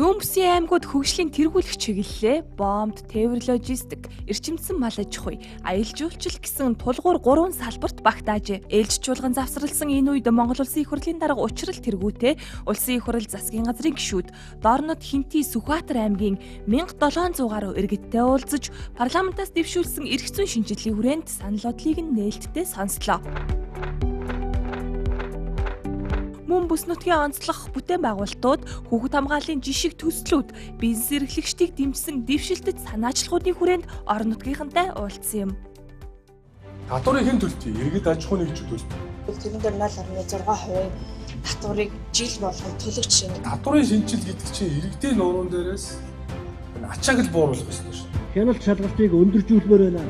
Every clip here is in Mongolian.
Зүүн бүсийн аймагуд хөгжлийн тэргүүлэх чиглэлээ бомб, тээвэр логистик, эрчимсэн мал аж ахуй, аялал жуулчлал гэсэн тулгуур 3 салбарт багтаажээ. Ээлж чуулган завсралсан энэ үед Монгол Улсын их хурлын дарга учрал тэргүүтээ Улсын их хурл засгийн газрын гишүүд Дорнод Хинтий Сүхбаатар аймгийн 1700 гаруй иргэдтэй уулзаж парламентаас дэвшүүлсэн эрх зүйн шинжилгээний хүрээнд санал бодлыг нь нээлттэй сонслоо. Мөн бүс нутгийн онцлог бүтээн байгуулалтууд, хүүхэд хамгааллын жишг төслүүд, бизнес эрхлэгчдийг дэмжсэн дэвшилтэт санаачлагуудын хүрээнд орон нутгийнхантай уулзсан юм. Татварыг хэн төлтий? Иргэд аж ахуйн нэгжүүд төлтий. Тэрэн дээр 0.6% татварыг жил болгон төлөх жишээ. Татварын шинжил гэдэг чинь иргэдийн нуурын дээрээс ачааг л бууруулах ёстой шүү. Хяналт шалгалтыг өндөржүүлмээр байна.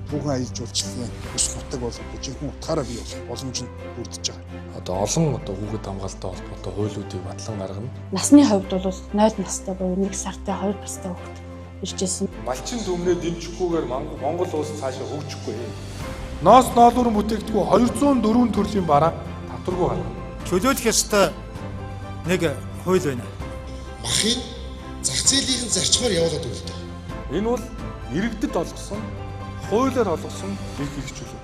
Хүүхэн аялал жуулчлалын ус нутаг болгох жинхэнэ утгаараа бий болох боломж нь бүрдэж байгаа. Олон хүүхэд хамгаалалттай холбоотой хуулиудыг батлан гаргана. Насны хувьд бол 0 настай буюу 1 сартай 2 настай хүүхэд иржсэн. Малчин төмнөө дэмжихгүйгээр Монгол улс цаашаа хөгжихгүй. Ноос ноолуурын бүтээгдэхүүн 204 төрлийн бараа татваргүй гарна. Чөлөөлөх ёстой нэг хууль байна. Махыг зах зээлийн зарчмаар явуулаад өгдөг. Энэ бол иргэдэд олгосон, хуулиар олгосон эрх хэрэгжүүлэг.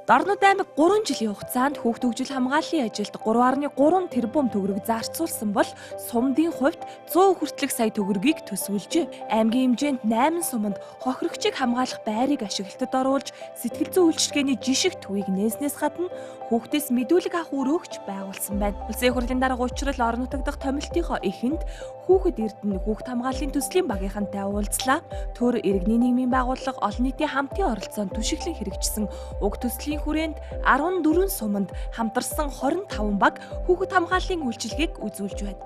Дорнод аймаг 3 жилийн хугацаанд хүүхд хөгжил хамгааллын ажилд 3.3 тэрбум төгрөг зарцуулсан бол сумдын хувьд 100 хүртэлх сая төгрөгийг төсвөлжээ. Аймгийн хэмжээнд 8 суманд хохирогчийг хамгаалах байрыг ашиглалтад оруулж сэтгэл зүйн үйлчилгээний жишг төвийг нээснээс гадна хүүхдээс мэдүүлэг авах өрөөгч байгуулсан байна. Улсын их хурлын дарга учрал орон нутаг дахь томилтынхоо эхэнд хүүхэд эрдэнэ хүүхд хамгааллын төслийн багийнхантай уулзлаа. Төр иргэний нийгмийн байгууллага олон нийтийн хамтын оролцоонд түшиглэн хэрэгжсэн уг төслийн хүрээнд 14 суманд хамтарсан 25 баг хүүхэд хамгааллын үйлчилгээг үзүүлж байна.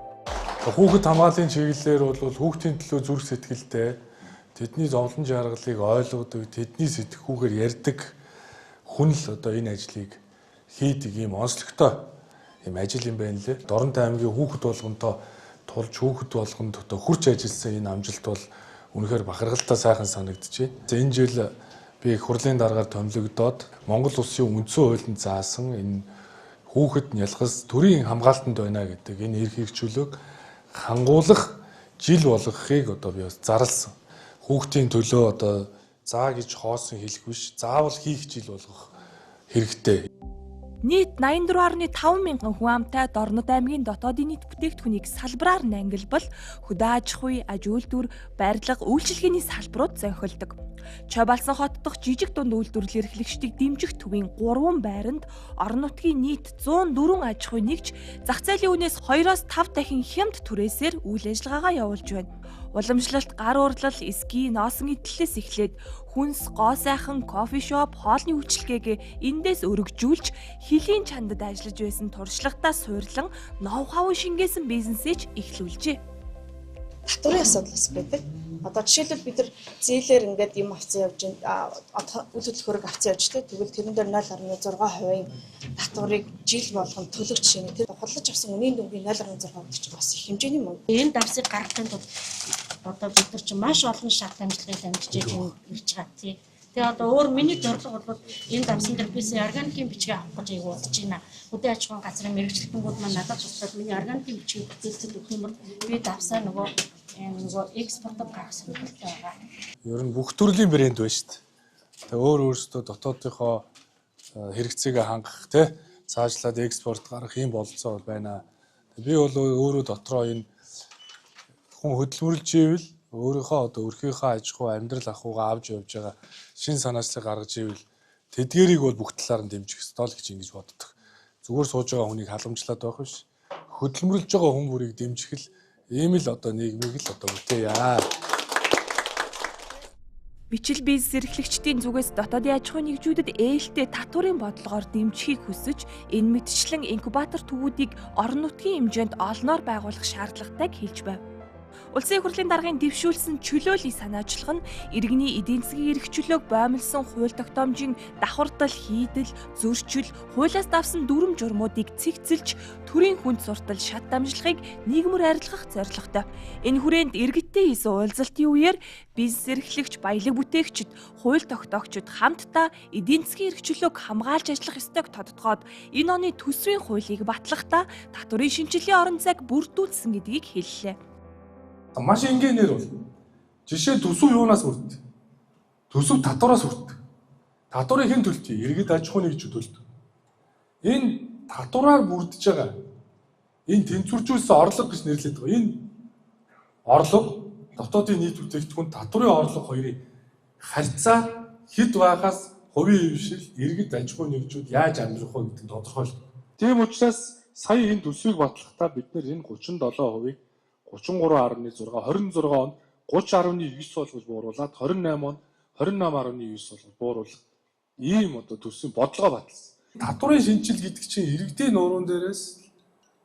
Хүүхэд хамгааллын чиглэлээр бол хүүхдийн төлөө зүрх сэтгэлтэй, тэдний зовлон жаргалыг ойлгодог, тэдний сэтгхүүгээр ярьдаг хүн л энэ ажлыг хийдэг ийм онцлогтой ийм ажил юм байна лээ. Дорнод аймгийн хүүхэд болгонтой тулж хүүхэд болгонд хурц ажилласан энэ амжилт бол үнэхээр бахархалтай сайхан санагдчихэ. Энэ жил би их хурлын даргаар томилогдоод Монгол Улсын үндсэн хуулинд заасан энэ хүүхэд нялхас төрийн хамгаалтанд байна гэдэг энэ эрх хэрэгжүүлэг хангуулах жил болгохыг би бас зарласан. Хүүхдийн төлөө заа гэж хоосон хэлэх биш, заавал хийх жил болгох хэрэгтэй. Нийт 84.5 мянган хүн амтай Дорнод аймгийн дотоодын нийт бүтээгдэхүүнийг салбараар ангилбал хөдөө аж ахуй, аж үйлдвэр, барилга, үйлчилгээний салбарууд зохиолдог. Чойбалсан хот дахь жижиг дунд үйлдвэрлэл эрхлэгчдийг дэмжих төвийн 3 байранд орон нутгийн нийт 104 аж ахуй нэгж зах зээлийн үнээс 2-5 дахин хямд түрээсээр үйл ажиллагаагаа явуулж байна. Уламжлалт, гар урлал, ски, носон идэлээс эхлээд хүнс, гоо сайхан, кофе шоп, хоолны үйлчилгээгээ эндээс өргөжүүлж хилийн чандад ажиллаж байсан туршлагатаа суйрлан ноу-хау шингээсэн бизнесэж эхлүүлжээ. Татварын асуудал байдаг. Жишээлбэл бид нар зээлээр ингээд юм авцсан явж үйл хөдлөхөөрөг авцсан явж тэ тэгвэл тэрэн дээр 0.6% татварыг жил болгон төлөх жишээ нь тэр худалдаж авсан үнийн дүнгийн 0.6% чинь бас их хэмжээний мөнгө. Энэ давсыг гаргахын тулд бид нар чинь маш олон шат амжилтыг амжиж ирж байгаа тий. Тэгээ өөр миний зорилго бол энэ давсан дээр бис органикийн бичгээ авах гэж бодож байна. Хөдөө аж ахуйн газрын мэргэжилтэнгүүд маань надад туслаад миний органикийн бичгийг бүтээлцэл өгөх юм бол би давсаа нөгөө экспортод гаргах сонирхолтой байгаа. Ер нь бүх төрлийн брэнд байна шүү дээ. Тэгээ өөрөөсөө дотоодынхоо хэрэгцээгээ хангах цаашлаад экспорт гаргах юм бололцоо байна. Би бол өөрөө дотроо энэ хүн хөдөлмөрлж ивэл өөрийнхөө өрхийнхөө аж ахуй амьдрал ахуйгаа авч явж байгаа шин санаачлыг гаргаж ивэл тэдгэрийг бол бүх талаар нь дэмжих ёстой л гэж ингэж боддог. Зүгээр сууж байгаа хүнийг халамжлаад байх биш. Хөдөлмөрлж байгаа хүн бүрийг дэмжих л ийм л нийгмийг л бүтээе. Бичил бизнес эрхлэгчдийн зүгээс дотоодын аж ахуйн нэгжүүдэд ээлтэй татварын бодлогоор дэмжихийг хүсэж энэ мэтчлэн инкубатор төвүүдийг орон нутгийн хэмжээнд олноор байгуулах шаардлагатайг хэлж байв. Улсын их хурлын даргын дэвшүүлсэн чөлөөллийн санаачлах нь иргэний эдийн засгийн эрх чөлөөг боомлсон хууль тогтоомжийн давхардал, хийдэл, зөрчил, хуулиас давсан дүрм журмуудыг цэгцэлж төрийн хүнд суртал шат дамжлагыг нийгмээр арилгах зорилготой. Энэ хүрээнд иргэдтэй хийсэн уулзалтын үеэр бизнес эрхлэгч, баялаг бүтээгчид, хууль тогтоогчид хамтдаа эдийн засгийн эрх чөлөөг хамгаалж ажиллах ёстойг тодтогоод энэ оны төсвийн хуулийг батлахдаа татварын шинжилгээ орон зайг бүрдүүлсэн гэдгийг хэллээ. Маш энгийнээр бол жишээ төсөв юунаас бүрддэг? Төсөв татвараас бүрддэг. Татварыг хэн төлдөг? Иргэд аж ахуйн нэгжүүд төлдөг. Энэ татвараар бүрдэж байгаа энэ тэнцвэржүүлсэн орлого гэж нэрлэдэг байгаа. Энэ орлого дотоодын нийт бүтээгдэхүүн татварын орлого хоёрын харьцаа хэд байхаас хувийн хөвшил иргэд аж ахуйн нэгжүүд яаж амжих вэ гэдэг нь тодорхойлдог. Тийм учраас сая энэ төсвийг батлахдаа бид нэр энэ 37%-ийг 33.6, 26 онд 30.9 болгож бууруулад 28 онд 28.9 болгож бууруулах ийм одоо төсвийн бодлого баталсан. Татварын шинжил гэдэг чинь иргэдийн нуурын дээрээс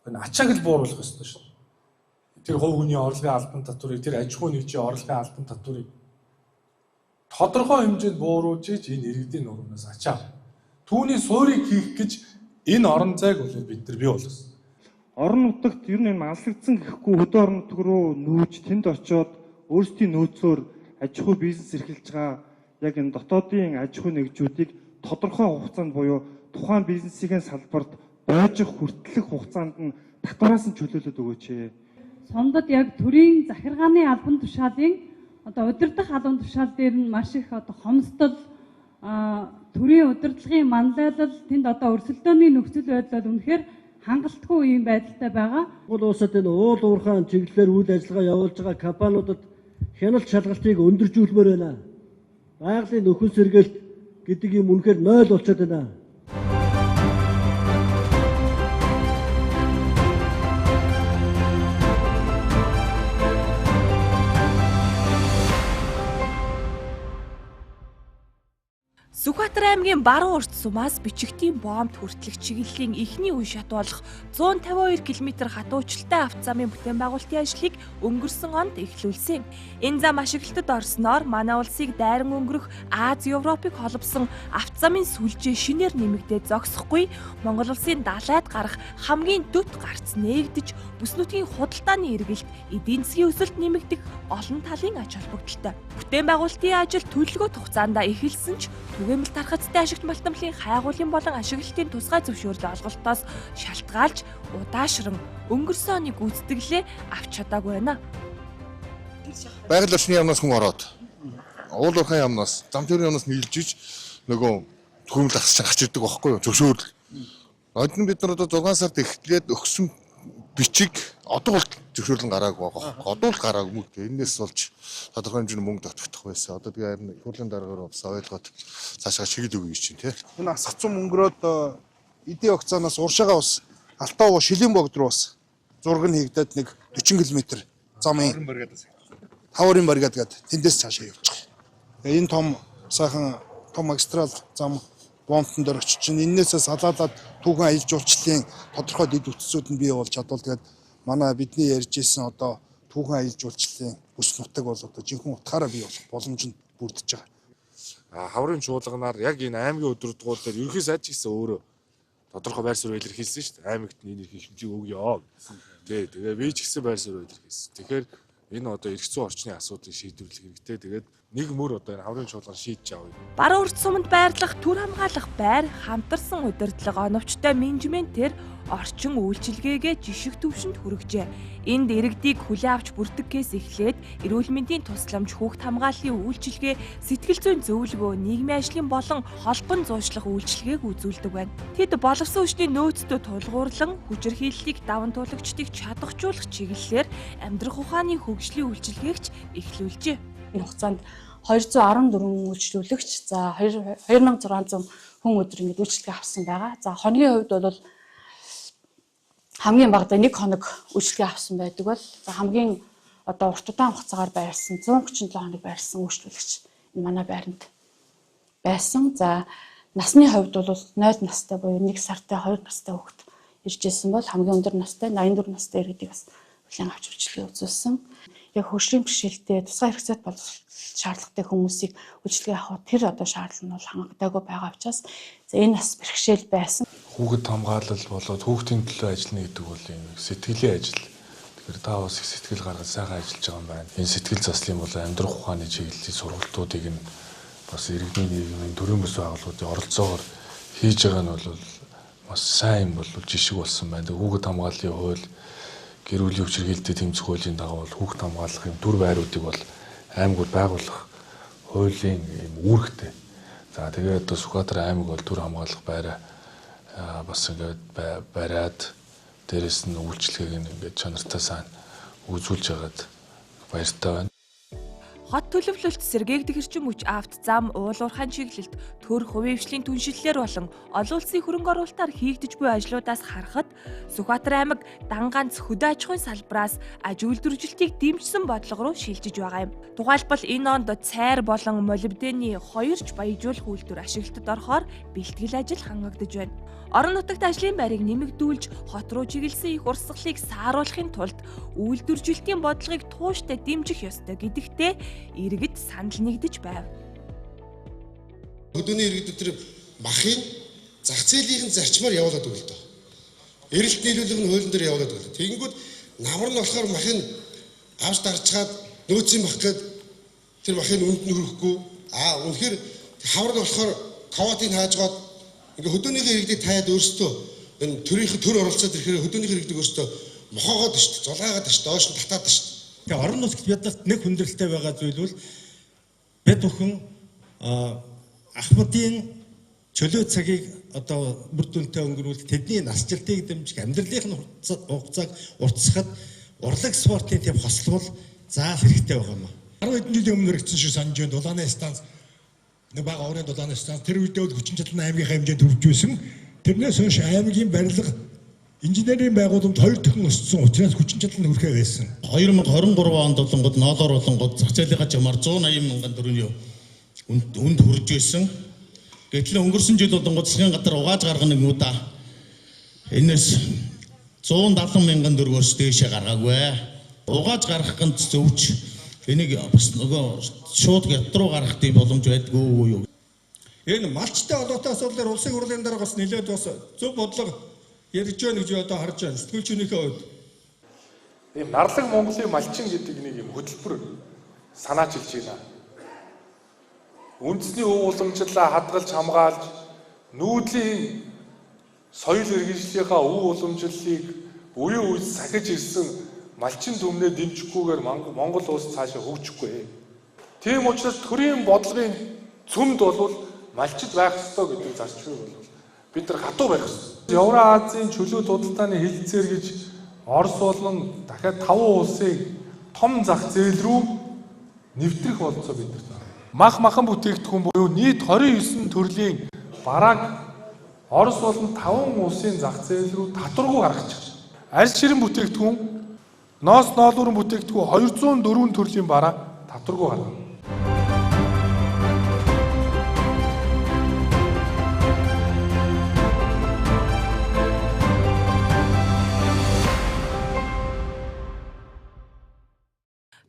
ачааг л бууруулах ёстой шүү. Тэр хувь хүний орлогын албан татварыг, тэр аж ахуйн нэгжийн орлогын албан татварыг тодорхой хэмжээнд бууруулж иж энэ иргэдийн нуурнаас ачаа. Түүний суурийг хийх гэж энэ орон зайг бол бид нар бий болгосон. Орон нутагт ер нь алсагдсан гэхгүй хөдөө орон нутг руу нүүж тэнд очиод өөрсдийн нөөцөөр аж ахуй бизнес эрхэлж байгаа яг энэ дотоодын аж ахуй нэгжүүдийг тодорхой хугацаанд буюу тухайн бизнесийн салбарт бойжих хүртэлх хугацаанд нь татвараас нь чөлөөлөд өгөөч. Сондод яг төрийн захиргааны албан тушаалын одоо удирдах албан тушаал дээр нь маш их одоо хомсдол төрийн удирдлагын манлайлал тэнд одоо өрсөлдөөний нөхцөл байдал үнэхээр хангалтгүй юм байдалтай байгаа. Монгол улсад энэ уул уурхайн чиглэлээр үйл ажиллагаа явуулж байгаа компаниудад хяналт шалгалтыг өндөржүүлмээр байна. Байгалийн нөхөн сэргээлт гэдэг юм үнэхээр 0 болчиход байна. Сүхбаатар аймгийн баруун урт сумаас бичигтийн боомт хүртэлх чиглэлийн эхний үе шат болох 152 км хатуучлалтай автозамын бүтээн байгуулалтын ажлыг өнгөрсөн онд эхлүүлсэн. Энэ зам ашиглалтад орсноор манай улсыг дайран өнгөрөх Аз, Европыг холбосон автозамын сүлжээ шинээр нэмэгдээд зогсохгүй Монгол улсын далайд гарах хамгийн дөт гарц нээгдэж бүс нутгийн худалдааны эргэлт, эдийн засгийн өсөлт нэмэгдэх олон талын ач холбогдолтой. Бүтээн байгуулалтын ажил төлөвлөгөөт хугацаанд эхэлсэн ч түгээмэл тархацтай ашигт малтамлын хайгуулын болон ашиглалтын тусгай зөвшөөрөл олголтоос шалтгаалж удаашран өнгөрсөн оны гүйцэтгэлээ авч чадаагүй байна. Байгаль орчны яамнаас хүн ороод уул уурхайн яамнаас зам төрийн яамнаас нийлжиж нөгөө түгээмэл тархас гарч ирдэг байхгүй юу? Зөвшөөрөл. Одон бид нар одоо 6 сард эхлээд өгсөн бичиг одоо бол зөвшөөрлөн гараагүй байгаа. Одоо л гараагүй мөн. Энээс болж тодорхой хэмжээний мөнгө татагдах байсан. Одоо би харин хурлын дараагаар бас ойлгоод цаашаа шигэд өгье чинь тий. Энэ асгацсан мөнгөрөөд эдийн хугацаанаас уршаага бас Алтаа Шилийн богд руу бас зураг нь хийгдээд нэг 40 км замын Таврын бригад гэдэг тэндээс цаашаа явж байгаа. Энэ том сайхан том магистрал зам бомтон дээр очиж чинь энээсээ салаалаад түүхэн аялал жуулчлалын тодорхой дэд үтсүүд нь бий болж чадвал тэгээд манай бидний ярьж ирсэн одоо түүхэн аялал жуулчлалын бүс нутаг бол одоо жинхэнэ утгаараа бий болох боломж нь бүрдэж байгаа. Хаврын чуулганаар яг энэ аймгийн өдрөдгүүл дээр ерөнхий сайд ч гэсэн өөрөө тодорхой байр суурь илэрхийлсэн шүү дээ. Аймагт энэ их хэмжээ өгье. Тэгээ би ч гэсэн байр суурь илэрхийлсэн. Тэгэхээр энэ одоо эрх зүйн орчны асуудлыг шийдвэрлэх хэрэгтэй. Тэгээд нэг мөр одоо энэ хаврын чуулган шийдэж авъя. Баруун урт суманд байрлах түр хамгаалах байр, хамтарсан удирдлага, оновчтой менежментээр орчин үйлчилгээгээ жишг төвшөнд хүргэжээ. Энд иргэдийг хүлээн авч бүрдэг кейс эхлээд эрүүл мэндийн тусламж, хүүхд хамгааллын үйлчилгээ, сэтгэл зүйн зөвлөгөө, нийгмийн ажлын болон холбон зуушлах үйлчилгээг үзүүлдэг байна. Тэд боловсон хүчний нөөцтэй тулгуурлан хүчирхийллийг даван туулагчдыг чадахжуулах чиглэлээр амьдрах ухааны хөгжлийн үйлчилгээгч эхлүүлжээ. Энэ хугацаанд 214 үйлчлүүлэгч, за 2600 хүн өдөр ингэж үйлчлэгээ авсан байгаа. За хоногийн хувьд бол хамгийн багадаа 1 хоног үйлчлэгээ авсан байдаг бол за хамгийн одоо урт удаан хугацаагаар байрсан 137 хоног байрсан үйлчлүүлэгч энэ манай байранд байсан. За насны хувьд бол 0 настай буюу 1 сартай 2 настай хүүхэд ирж ирсэн бол хамгийн өндөр настай 84 настай иргэдийг бас хүлээн авч үйлчлэгээ үзүүлсэн. яг хөгжлийн бэрхшээлтэй тусгай хэрэгцээт боловсрол шаардлагатай хүмүүсийг үйлчлэгээ авах тэр одоо шаардлага нь бол хангагдаагүй байгаа учраас энэ бас бэрхшээл байсан. Хүүхэд хамгаалал болоод хүүхдийн төлөө ажиллана гэдэг бол энэ сэтгэлийн ажил. Тэгэхээр та бас их сэтгэл гаргаж сайхан ажиллаж байгаа юм байна. Энэ сэтгэл заслын бол амьдрах ухааны чиглэлийн сургалтуудыг нь бас иргэдийн нийгмийн төрийн бүс байгууллагуудын оролцоогоор хийж байгаа нь бол бас сайн юм бол жишг болсон байна. Хүүхэд хамгааллын хууль, гэр бүлийн хүчирхийлэлтэй тэмцэх хуулийн дагуу бол хүүхэд хамгааллахын төр байруудыг бол аймагуд байгуулах хуулийн юм үүрэгтэй. За тэгээд одоо Сүхбаатар аймаг бол төр хамгаалах байраа бас ингээд бариад дээрэс нь үйлчлэгийг ингээд чанартай сайн үзүүлж байгаад баяртай байна. Хот төлөвлөлт сэргээгдэх эрчим хүч авт зам уул уурхайн чиглэлд төр хувийн хвшлийн түншлэлээр болон олон улсын хөрөнгө оруулалтаар хийгдэж буй ажлуудаас харахад Сүхбаатар аймаг дан ганц хөдөө аж ахуйн салбараас аж үйлдвэржилтийг дэмжсэн бодлого руу шилжиж байгаа юм. Тухайлбал энэ онд цайр болон молибдены 2ч баяжуулах үйлдвэр ашиглалтад орохоор бэлтгэл ажил хангагдж байна. Орон нутагт ажлын байрыг нэмэгдүүлж хот руу чиглэсэн их урсгалыг сааруулахын тулд үйлдвэржилтийн бодлогыг тууштай дэмжих ёстой гэдэгтээ иргэд санал нэгдэж байв. Хөдөөний иргэд төр махын зах зээлийн зарчмаар явуулаад өгөл дөө. Эрэлт нийлүүлэг нь хуулийн дээр явуулаад өгөл. Тэгэнгүүт намар нь болохоор махын авч дарчгаад нөөцийн мах гээд тэр махын үнд нь хөрөхгүй. Үнэхээр хавар нь болохоор коватыг хаажгаад ингээ хөдөөнийхөө иргэдийг таад өөрсдөө энэ төрийнхөө төр оролцоод ирэхээр хөдөөнийхөө иргэдэг өөрсдөө мохоогоод шүү дээ, зулгаагаад шүү дээ, доош нь татаад шүү дээ. Тэгээ орон нутагт биднэрт нэг хүндрэлтэй байгаа зүйл бол бид бүхэн ахмадын чөлөө цагийг одоо бүр дүнтэй өнгөрүүлэх, тэдний насжилтыг дэмжих, амьдралын хугацааг уртсахад урлаг спортын тэм хослол заал хэрэгтэй байгаа юм. 10 хэдэн жилийн өмнө хэрэгжсэн шиг санаж байна. Дулааны станц нэг бага орон дулааны станц тэр үедээ бол хүчин чадлын аймгийн хэмжээнд хүрч байсан. Тэрнээс хойш аймгийн барилга инженерийн байгууламж 2 дахин өссөн учраас хүчин чадал нь хүрхээ байсан. 2023 онд болонгод ноолоор болонгод зах зээлийн жамаар 180 мянган төгрөгийн үнд хүрж байсан. Гэтэл өнгөрсөн жил болонгод засгийн газар угааж гаргах нэг удаа энэс 170 мянган төгрөгөөс дээшээ гаргаагүй. Угааж гаргах гэнт зөвч энийг бас нөгөө шууд ят руу гаргах тийм боломж байдгүй юу? Энэ малчтай холбоотой асуудлаар улсын хурлын дараа бас нэлээд бас зөв бодлого ярьж байна гэж одоо харж байна. Сэтгүүлчнийхээ хувьд ийм нарлаг Монголын малчин гэдэг нэг юм хөтөлбөр санаачилж байна. Үндэсний өв уламжлалаа хадгалж хамгаалж нүүдлийн соёл иргэншлийнхаа өв уламжлалыг үеийн үед сахиж ирсэн малчин түмнээ дэмжихгүйгээр Монгол улс цаашаа хөгжихгүй. Тийм учраас төрийн бодлогын цөмд бол малчид байх ёстой гэдэг зарчмыг бол бид нар хатуу барих ёстой. Евразийн чөлөө худалдааны хэлэлцээр гэж Орос болон дахиад 5 улсын том зах зээл рүү нэвтрэх болцоо бид нар. Махан бүтээгдэхүүн буюу нийт 29 төрлийн барааг Орос болон 5 улсын зах зээл рүү татваргүй гаргачих. Аль ширэн бүтээгдэхүүн, ноос ноолуурын бүтээгдэхүүн 204 төрлийн бараа татваргүй гаргана.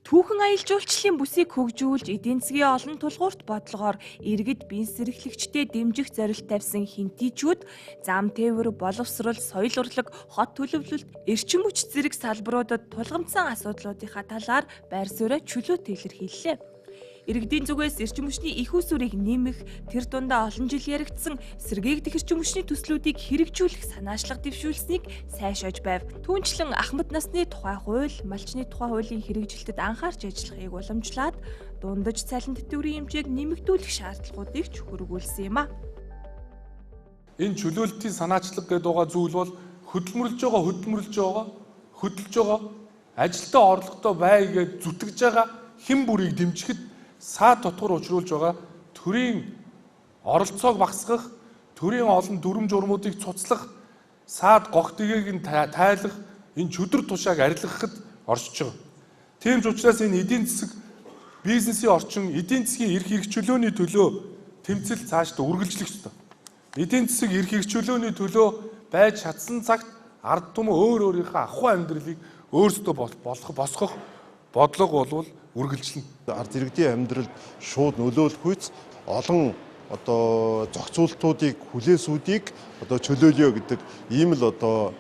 Түүхэн аялал жуулчлалын бүсийг хөгжүүлж эдийн засгийн олон тулгуурт бодлогоор иргэд бие сэргэлэгчтэй дэмжих зорилт тавьсан хинтийчүүд зам тээвэр, боловсрол, соёл урлаг, хот төлөвлөлт, эрчим хүч зэрэг салбаруудад тулгамдсан асуудлуудынхаа талаар байр суурь чөлөөт илэрхийллээ. Иргэдийн зүгээс эрчим хүчний их усүрийг нэмэх, тэр дундаа олон жил яригдсан сэргээгдэх эрчим хүчний төслүүдийг хэрэгжүүлэх санаачлага дэвшүүлсэнийг сайшааж байв. Түүнчлэн ахмад насны тухай хууль, малчны тухай хуулийн хэрэгжилтэд анхаарч ажиллахыг уламжлаад дундаж цалин тэтгэврийн хэмжээг нэмэгдүүлэх шаардлагуудыг ч хөрвүүлсэн юм а. Энэ чөлөөлтийн санаачлага гэдэг байгаа зүйл бол хөдөлмөрлж байгаа, ажилдаа орлоготой бай гэж зүтгэж байгаа хэн бүрийг дэмжихэд саад тутгар учруулж байгаа төрийн оролцоог багасгах, төрийн олон дүрм журмуудыг цуцлах, саад гогтгийг нь тайлах, энэ чөдөр тушааг арилгахад оршиж байгаа. Тийм ч учраас энэ эдийн засаг, бизнесийн орчин, эдийн засгийн эрх хэрэгжүүлөөний төлөө тэмцэл цаашдаа үргэлжлэх ёстой. Эдийн засаг эрх хэрэгжүүлөөний төлөө байж чадсан цагт ард түмэн өөрийнхөө ахуй амьдралыг өөрсдөө босгох бодлого болвол үргэлжлэнэ. Ард иргэдийн амьдралд шууд нөлөөлөхүйц олон одоо зохицуултуудыг хүлээсүүдийг одоо чөлөөлөё гэдэг ийм л одоо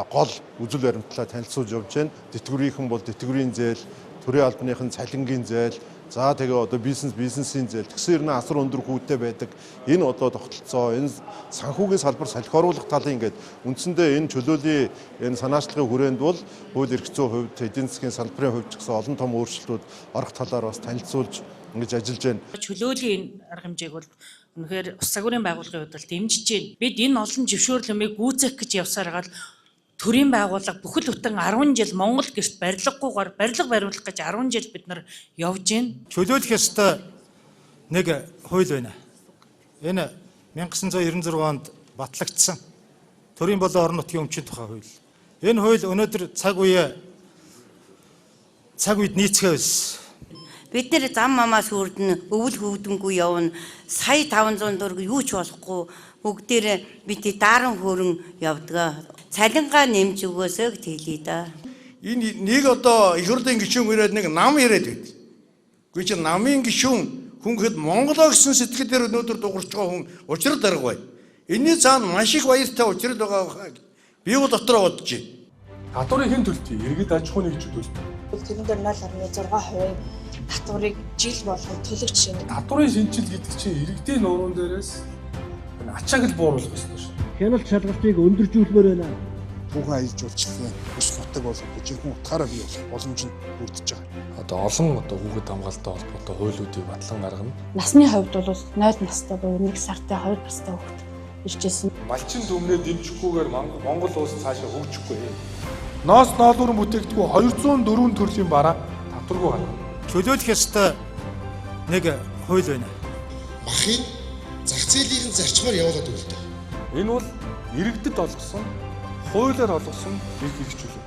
гол үзэл баримтлалаа танилцуулж явж байна. Тэтгэврийнхэн бол тэтгэврийн зээл, төрийн албаныхан цалингийн зээл, за тэгээ одоо бизнесийн зээл тэгсэн хэрнээ асар өндөр хүүтэй байдаг. Энэ одоо тогтолцоо, энэ санхүүгийн салбар салхи оруулах талын ингээд үндсэндээ энэ чөлөөлийн энэ санаачлагын хүрээнд бол хууль эрх зүйн хувьд, эдийн засгийн салбарын хувьд ч гэсэн олон том өөрчлөлтүүд орох талаар бас танилцуулж ингэж ажиллаж байна. Чөлөөлийн арга хэмжээг бол үнэхээр ус загварын байгууллагын хувьд бол дэмжиж байна. Бид энэ олон зөвшөөрлөмийг гүйцээх гэж явсаар гал төрийн байгууллага бүхэл бүтэн 10 жил Монгол гэрт барилгагүйгээр барилга бариулах гэж 10 жил бид нар явж байна. Чөлөөлөх ёстой нэг хууль байна. Энэ 1996 онд батлагдсан төрийн болон орон нутгийн өмчийн тухай хууль. Энэ хууль өнөөдөр цаг үед нийцгээ байсан. Бид нэр зам мамаас хүрдэн өвөл хөвдөнгүү явна. Сая 500 төгрөг юу ч болохгүй. Бүгдээрээ бид даран хөрөн явдаг. Цалингаа нэмж өгөөсөө хэлээ да. Энэ нэг одоо их хурлын гишүүн ирээд нэг нам яриад байд. Гэхдээ чи намын гишүүн хүн гэхэд Монголоо гэсэн сэтгэлээр өнөөдөр дуурч байгаа хүн учрал дарга бай. Энийн цаана маш их баяртай учрал байгаа би бол дотроо бодож байна. Татварыг хэн төлтгий? Иргэд аж ахуйн нэгжүүд төлтгий. Тэрэн дээр 0.6% татварыг жил болгон төлөгч шинэ. Татварын шинжил гэдэг чинь иргэдийн нуурын дээрээс ачааг л бууруулах ёстой шүү. Хяналт шалгалтыг өндөржүүлмээр байна. Хүүхэн аялж уулчлах ус нутаг болгох жинхэнэ утгаараа бий болох боломж нь бүрдэж байгаа. Одоо олон одоо хүүхэд хамгаалалттай холбоотой хуулиудыг батлан гаргана. Насны хувьд бол 0 настай буюу 1 сартай 2 настай хүүхэд иржсэн. Малчин дүмнээ дэмжихгүйгээр Монгол улс цаашаа хөгжихгүй. Ноос ноолуурын бүтээгдэхүүн 204 төрлийн бараа татваргүй гарна. Чөлөөлөх ёстой нэг хууль байна. Махын зах зээлийн зарчмаар явуулаад өгөлтэй. Энэ бол иргэдэд олгосон, хуулиар олгосон эрх хэрэгжүүлэг.